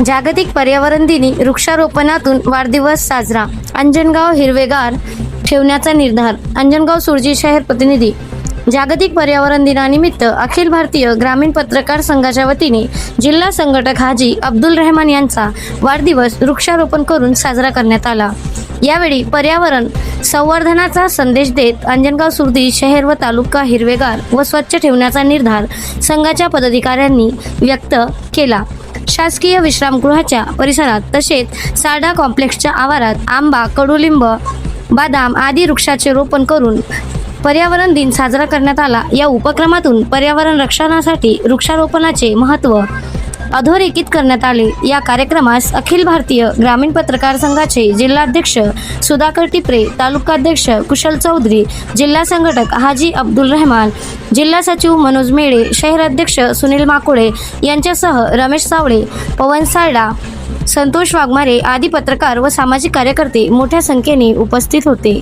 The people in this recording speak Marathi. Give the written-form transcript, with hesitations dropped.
जागतिक पर्यावरण दिनी वृक्षारोपणातून वाढदिवस साजरा. अंजनगाव हिरवेगार ठेवण्याचा निर्धार. अंजनगाव सुरजी शहर प्रतिनिधी. जागतिक पर्यावरण दिनानिमित्त अखिल भारतीय ग्रामीण पत्रकार संघाच्या वतीने जिल्हा संघटक हाजी अब्दुल रहमान यांचा वाढदिवस वृक्षारोपण करून साजरा करण्यात आला. यावेळी पर्यावरण संवर्धनाचा संदेश देत अंजनगाव सुरजी शहर व तालुका हिरवेगार व स्वच्छ ठेवण्याचा निर्धार संघाच्या पदाधिकाऱ्यांनी व्यक्त केला. शासकीय विश्रामगृहाच्या परिसरात तसेच साडा कॉम्प्लेक्सच्या आवारात आंबा, कडुलिंब, बदाम आदी वृक्षाचे रोपण करून पर्यावरण दिन साजरा करण्यात आला. या उपक्रमातून पर्यावरण रक्षणासाठी वृक्षारोपणाचे महत्त्व अधोरेखित करण्यात आले. या कार्यक्रमास अखिल भारतीय ग्रामीण पत्रकार संघाचे जिल्हाध्यक्ष सुधाकर टिपरे, तालुकाध्यक्ष कुशल चौधरी, जिल्हा संघटक हाजी अब्दुल रहमान, जिल्हा सचिव मनोज मेळे, शहर अध्यक्ष सुनील माकुळे यांच्यासह रमेश सावळे, पवन सारडा, संतोष वाघमारे आदी पत्रकार व सामाजिक कार्यकर्ते मोठ्या संख्येने उपस्थित होते.